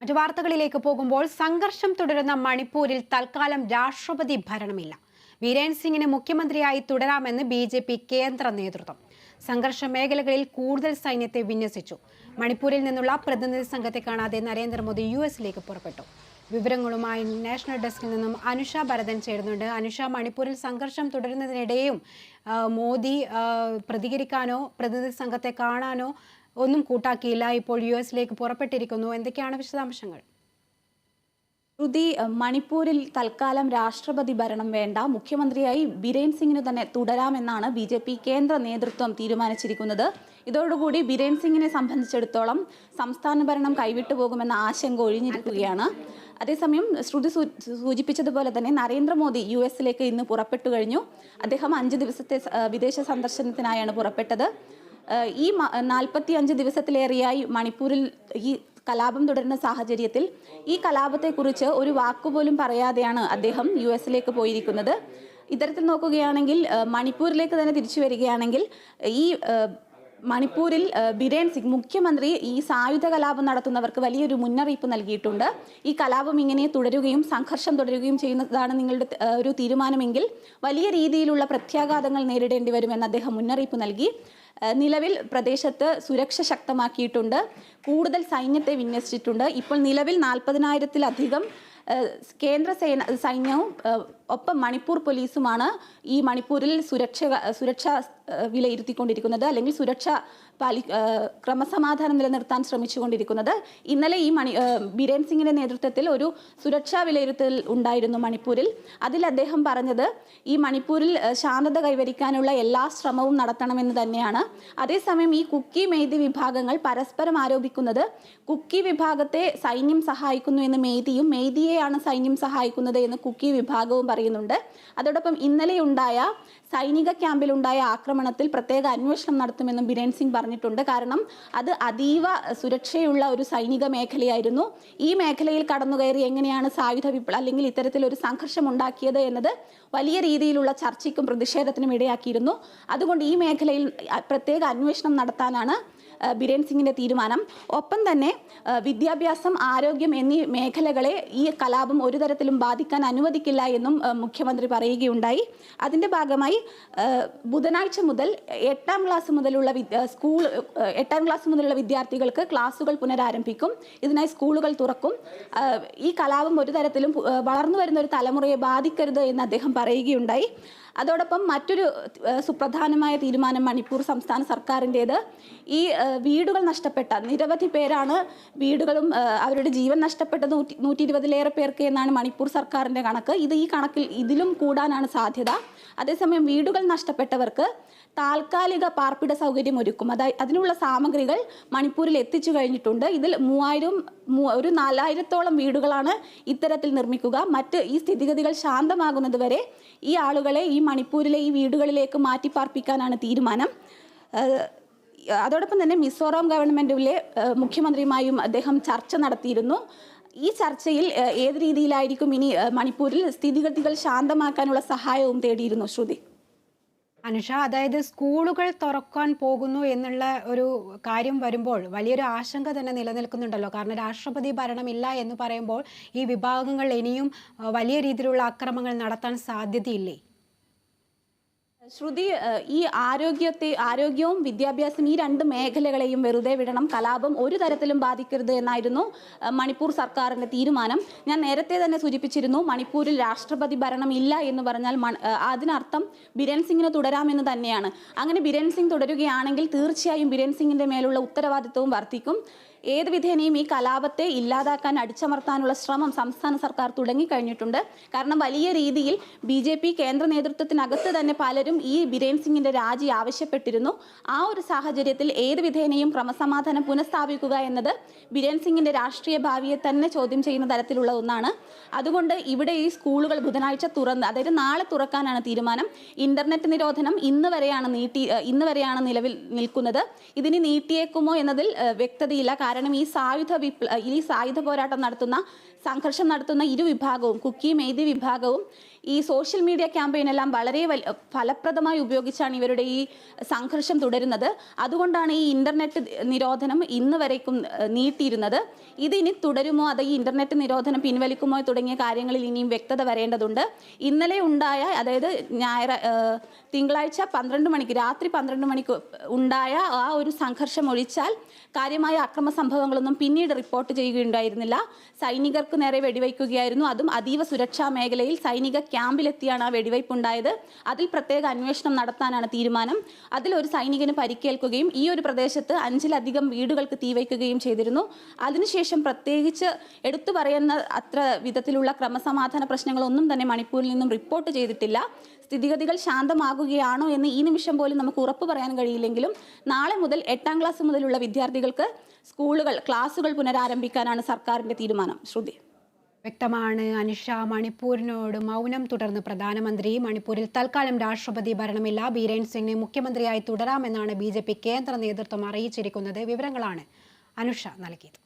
മറ്റു വാർത്തകളിലേക്ക് പോകുമ്പോൾ സംഘർഷം തുടരുന്ന മണിപ്പൂരിൽ തൽക്കാലം രാഷ്ട്രപതി ഭരണമില്ല. വീരേൻ സിംഗിനെ മുഖ്യമന്ത്രിയായി തുടരാമെന്ന് BJP കേന്ദ്ര നേതൃത്വം. സംഘർഷ മേഖലകളിൽ കൂടുതൽ സൈന്യത്തെ വിന്യസിച്ചു. മണിപ്പൂരിൽ നിന്നുള്ള പ്രതിനിധി സംഘത്തെ കാണാതെ നരേന്ദ്രമോദി US-ലേക്ക് പുറപ്പെട്ടു. വിവരങ്ങളുമായി നാഷണൽ ഡെസ്കിൽ നിന്നും അനുഷ ഭരതൻ ചേരുന്നുണ്ട്. അനുഷ, മണിപ്പൂരിൽ സംഘർഷം തുടരുന്നതിനിടെയും മോദി പ്രതികരിക്കാനോ പ്രതിനിധി സംഘത്തെ കാണാനോ ഒന്നും കൂട്ടാക്കിയില്ല. ഇപ്പോൾ US-ലേക്ക് പുറപ്പെട്ടിരിക്കുന്നു. എന്തൊക്കെയാണ് വിശദാംശങ്ങൾ? മണിപ്പൂരിൽ തൽക്കാലം രാഷ്ട്രപതി ഭരണം വേണ്ട, മുഖ്യമന്ത്രിയായി ബിരേൻ സിംഗിന് തന്നെ തുടരാമെന്നാണ് BJP കേന്ദ്ര നേതൃത്വം തീരുമാനിച്ചിരിക്കുന്നത്. ഇതോടുകൂടി ബിരേൻ സിംഗിനെ സംബന്ധിച്ചിടത്തോളം സംസ്ഥാന ഭരണം കൈവിട്ടു പോകുമെന്ന ആശങ്ക ഒഴിഞ്ഞിരിക്കുകയാണ്. അതേസമയം ശ്രുതി സൂചിപ്പിച്ചതുപോലെ തന്നെ നരേന്ദ്രമോദി US-ലേക്ക് ഇന്ന് പുറപ്പെട്ടു കഴിഞ്ഞു. അദ്ദേഹം 5 ദിവസത്തെ വിദേശ സന്ദർശനത്തിനായാണ് പുറപ്പെട്ടത്. ഈ 45 ദിവസത്തിലേറെയായി മണിപ്പൂരിൽ ഈ കലാപം തുടരുന്ന സാഹചര്യത്തിൽ ഈ കലാപത്തെക്കുറിച്ച് ഒരു വാക്കുപോലും പറയാതെയാണ് അദ്ദേഹം US-ലേക്ക് പോയിരിക്കുന്നത്. ഇത്തരത്തിൽ നോക്കുകയാണെങ്കിൽ മണിപ്പൂരിലേക്ക് തന്നെ തിരിച്ചു വരികയാണെങ്കിൽ ഈ മണിപ്പൂരിൽ ബിരേൻ സിംഗ് മുഖ്യമന്ത്രി ഈ സായുധ കലാപം നടത്തുന്നവർക്ക് വലിയൊരു മുന്നറിയിപ്പ് നൽകിയിട്ടുണ്ട്. ഈ കലാപം ഇങ്ങനെ തുടരുകയും സംഘർഷം തുടരുകയും ചെയ്യുന്നതാണ് നിങ്ങളുടെ ഒരു തീരുമാനമെങ്കിൽ വലിയ രീതിയിലുള്ള പ്രത്യാഘാതങ്ങൾ നേരിടേണ്ടി വരുമെന്ന് അദ്ദേഹം മുന്നറിയിപ്പ് നൽകി. നിലവിൽ പ്രദേശത്ത് സുരക്ഷ ശക്തമാക്കിയിട്ടുണ്ട്, കൂടുതൽ സൈന്യത്തെ വിന്യസിച്ചിട്ടുണ്ട്. ഇപ്പോൾ നിലവിൽ 40,000-ത്തിലധികം കേന്ദ്ര സൈന്യവും ഒപ്പം മണിപ്പൂർ പോലീസുമാണ് ഈ മണിപ്പൂരിൽ സുരക്ഷ വിലയിരുത്തിക്കൊണ്ടിരിക്കുന്നത്, അല്ലെങ്കിൽ സുരക്ഷ ക്രമസമാധാനം നിലനിർത്താൻ ശ്രമിച്ചുകൊണ്ടിരിക്കുന്നത്. ഇന്നലെ ഈ ബിരേൻ സിംഗിന്റെ നേതൃത്വത്തിൽ ഒരു സുരക്ഷാ വിലയിരുത്തൽ ഉണ്ടായിരുന്നു മണിപ്പൂരിൽ. അതിൽ അദ്ദേഹം പറഞ്ഞത് ഈ മണിപ്പൂരിൽ ശാന്തത കൈവരിക്കാനുള്ള എല്ലാ ശ്രമവും നടത്തണമെന്ന് തന്നെയാണ്. അതേസമയം ഈ കുക്കി മെയ്തി വിഭാഗങ്ങൾ പരസ്പരം ആരോപിക്കുന്നത് കുക്കി വിഭാഗത്തെ സൈന്യം സഹായിക്കുന്നു എന്ന് മെയ്തിയും, മെയ്തിയെയാണ് സൈന്യം സഹായിക്കുന്നത് എന്ന് കുക്കി വിഭാഗവും പറയുന്നുണ്ട്. അതോടൊപ്പം ഇന്നലെ ഉണ്ടായ സൈനിക ക്യാമ്പിലുണ്ടായ ആക്രമണത്തിൽ പ്രത്യേക അന്വേഷണം നടത്തുമെന്നും ബിരേൻ സിംഗ് പറഞ്ഞിട്ടുണ്ട്. കാരണം അത് അതീവ സുരക്ഷയുള്ള ഒരു സൈനിക മേഖലയായിരുന്നു. ഈ മേഖലയിൽ കടന്നുകയറി എങ്ങനെയാണ് സായുധ അല്ലെങ്കിൽ ഇത്തരത്തിലൊരു സംഘർഷം ഉണ്ടാക്കിയത് എന്നത് വലിയ രീതിയിലുള്ള ചർച്ചയ്ക്കും പ്രതിഷേധത്തിനും ഇടയാക്കിയിരുന്നു. അതുകൊണ്ട് ഈ മേഖലയിൽ പ്രത്യേക അന്വേഷണം നടത്താനാണ് ബിരേൻ സിംഗിന്റെ തീരുമാനം. ഒപ്പം തന്നെ വിദ്യാഭ്യാസം, ആരോഗ്യം എന്നീ മേഖലകളെ ഈ കലാപം ഒരു തരത്തിലും ബാധിക്കാൻ അനുവദിക്കില്ല എന്നും മുഖ്യമന്ത്രി പറയുകയുണ്ടായി. അതിന്റെ ഭാഗമായി ബുധനാഴ്ച മുതൽ 8ാം ക്ലാസ് മുതലുള്ള വിദ്യാർത്ഥികൾക്ക് ക്ലാസുകൾ പുനരാരംഭിക്കും. ഇതിനായി സ്കൂളുകൾ തുറക്കും. ഈ കലാപം ഒരു തരത്തിലും വളർന്നു വരുന്ന ഒരു തലമുറയെ ബാധിക്കരുത് എന്ന് അദ്ദേഹം പറയുകയുണ്ടായി. അതോടൊപ്പം മറ്റൊരു സുപ്രധാനമായ തീരുമാനം മണിപ്പൂർ സംസ്ഥാന സർക്കാരിൻ്റേത്. ഈ വീടുകൾ നഷ്ടപ്പെട്ട നിരവധി പേരാണ് വീടുകളും അവരുടെ ജീവൻ നഷ്ടപ്പെട്ടത് 120-ലേറെ പേർക്ക് എന്നാണ് മണിപ്പൂർ സർക്കാരിൻ്റെ കണക്ക്. ഈ കണക്കിൽ ഇതിലും കൂടാനാണ് സാധ്യത. അതേസമയം വീടുകൾ നഷ്ടപ്പെട്ടവർക്ക് താൽക്കാലിക പാർപ്പിട സൗകര്യം ഒരുക്കും. അതിനുള്ള സാമഗ്രികൾ മണിപ്പൂരിൽ എത്തിച്ചു കഴിഞ്ഞിട്ടുണ്ട്. ഇതിൽ 4,000-ഓളം വീടുകളാണ് ഇത്തരത്തിൽ നിർമ്മിക്കുക. ഈ സ്ഥിതിഗതികൾ ശാന്തമാകുന്നത് വരെ ഈ ആളുകളെ ഈ മണിപ്പൂരിലെ ഈ വീടുകളിലേക്ക് മാറ്റിപ്പാർപ്പിക്കാനാണ് തീരുമാനം. അതോടൊപ്പം തന്നെ മിസോറാം ഗവൺമെന്റിലെ മുഖ്യമന്ത്രിയുമായും അദ്ദേഹം ചർച്ച നടത്തിയിരുന്നു. ഈ ചർച്ചയിൽ ഏത് രീതിയിലായിരിക്കും ഇനി മണിപ്പൂരിൽ സ്ഥിതിഗതികൾ ശാന്തമാക്കാനുള്ള സഹായവും തേടിയിരുന്നു. ശ്രുതി. അനുഷ, അതായത് സ്കൂളുകൾ തുറക്കാൻ പോകുന്നു എന്നുള്ള ഒരു കാര്യം വരുമ്പോൾ വലിയൊരു ആശങ്ക തന്നെ നിലനിൽക്കുന്നുണ്ടല്ലോ. കാരണം രാഷ്ട്രപതി ഭരണമില്ല എന്ന് പറയുമ്പോൾ ഈ വിഭാഗങ്ങൾ ഇനിയും വലിയ രീതിയിലുള്ള ആക്രമണങ്ങൾ നടത്താൻ സാധ്യതയില്ലേ? ശ്രുതി, ഈ ആരോഗ്യവും വിദ്യാഭ്യാസം, ഈ 2 മേഖലകളെയും വെറുതെ വിടണം, കലാപം ഒരു തരത്തിലും ബാധിക്കരുത് എന്നായിരുന്നു മണിപ്പൂർ സർക്കാരിൻ്റെ തീരുമാനം. ഞാൻ നേരത്തെ തന്നെ സൂചിപ്പിച്ചിരുന്നു, മണിപ്പൂരിൽ രാഷ്ട്രപതി ഭരണം ഇല്ല എന്ന് പറഞ്ഞാൽ അതിനർത്ഥം ബിരേൻ സിംഗിന് തുടരാമെന്ന് തന്നെയാണ്. അങ്ങനെ ബിരേൻ സിംഗ് തുടരുകയാണെങ്കിൽ തീർച്ചയായും ബിരേൻ സിംഗിൻ്റെ മേലുള്ള ഉത്തരവാദിത്വവും വർദ്ധിക്കും. ഏത് വിധേനയും ഈ കലാപത്തെ ഇല്ലാതാക്കാൻ, അടിച്ചമർത്താനുള്ള ശ്രമം സംസ്ഥാന സർക്കാർ തുടങ്ങിക്കഴിഞ്ഞിട്ടുണ്ട്. കാരണം വലിയ രീതിയിൽ BJP കേന്ദ്ര നേതൃത്വത്തിനകത്ത് തന്നെ പലരും ഈ ബിരേൻ സിംഗിന്റെ രാജി ആവശ്യപ്പെട്ടിരുന്നു. ആ ഒരു സാഹചര്യത്തിൽ ഏത് വിധേനയും ക്രമസമാധാനം പുനഃസ്ഥാപിക്കുക എന്നത് ബിരേൻ സിംഗിന്റെ രാഷ്ട്രീയ ഭാവിയെ തന്നെ ചോദ്യം ചെയ്യുന്ന തരത്തിലുള്ള ഒന്നാണ്. അതുകൊണ്ട് ഇവിടെ ഈ സ്കൂളുകൾ ബുധനാഴ്ച അതായത് നാളെ തുറക്കാനാണ് തീരുമാനം. ഇന്റർനെറ്റ് നിരോധനം ഇന്ന് വരെയാണ് നിലവിൽ നിൽക്കുന്നത്. ഇതിന് നീട്ടിയേക്കുമോ എന്നതിൽ വ്യക്തതയില്ല. കാരണം ഈ സായുധ പോരാട്ടം നടത്തുന്ന, സംഘർഷം നടത്തുന്ന ഇരു വിഭാഗവും, കുക്കി മെയ്തി വിഭാഗവും ഈ സോഷ്യൽ മീഡിയ ക്യാമ്പയിൻ എല്ലാം വളരെ ഫലപ്രദമായി ഉപയോഗിച്ചാണ് ഇവരുടെ ഈ സംഘർഷം തുടരുന്നത്. അതുകൊണ്ടാണ് ഈ ഇന്റർനെറ്റ് നിരോധനം ഇന്ന് വരേക്കും നീട്ടിയിരുന്നത്. ഇതിനി തുടരുമോ അതോ ഈ ഇന്റർനെറ്റ് നിരോധനം പിൻവലിക്കുമോ തുടങ്ങിയ കാര്യങ്ങളിൽ ഇനിയും വ്യക്തത വരേണ്ടതുണ്ട്. ഇന്നലെ ഉണ്ടായ, അതായത് തിങ്കളാഴ്ച 12 മണിക്ക്, രാത്രി 12 മണിക്ക് ഉണ്ടായ ആ ഒരു സംഘർഷം ഒഴിച്ചാൽ കാര്യമായ അക്രമ സംഭവങ്ങളൊന്നും പിന്നീട് റിപ്പോർട്ട് ചെയ്യുകയുണ്ടായിരുന്നില്ല. സൈനികർക്ക് നേരെ വെടിവയ്ക്കുകയായിരുന്നു. അതും അതീവ സുരക്ഷാ മേഖലയിൽ സൈനിക ക്യാമ്പിലെത്തിയാണ് ആ വെടിവയ്പ് ഉണ്ടായത്. അതിൽ പ്രത്യേക അന്വേഷണം നടത്താനാണ് തീരുമാനം. അതിൽ ഒരു സൈനികന് പരിക്കേൽക്കുകയും ഈ ഒരു പ്രദേശത്ത് 5-ലധികം വീടുകൾക്ക് തീവയ്ക്കുകയും ചെയ്തിരുന്നു. അതിനുശേഷം പ്രത്യേകിച്ച് എടുത്തു പറയുന്ന അത്ര വിധത്തിലുള്ള ക്രമസമാധാന പ്രശ്നങ്ങളൊന്നും തന്നെ മണിപ്പൂരിൽ നിന്നും റിപ്പോർട്ട് ചെയ്തിട്ടില്ല. സ്ഥിതിഗതികൾ ശാന്തമാകുകയാണോ എന്ന് ഈ നിമിഷം പോലും നമുക്ക് ഉറപ്പ് പറയാൻ കഴിയില്ലെങ്കിലും നാളെ മുതൽ 8ാം ക്ലാസ് മുതലുള്ള വിദ്യാർത്ഥികൾക്ക് ക്ലാസുകൾ പുനരാരംഭിക്കാനാണ് സർക്കാരിന്റെ തീരുമാനം. ശ്രുതി. വ്യക്തമാണ് അനുഷ. മണിപ്പൂരിനോട് മൗനം തുടർന്ന് പ്രധാനമന്ത്രി. മണിപ്പൂരിൽ തൽക്കാലം രാഷ്ട്രപതി ഭരണമില്ല. ബീരേൻ സിംഗിനെ മുഖ്യമന്ത്രിയായി തുടരാമെന്നാണ് BJP കേന്ദ്ര നേതൃത്വം അറിയിച്ചിരിക്കുന്നത്. വിവരങ്ങളാണ് അനുഷ നൽകിയത്.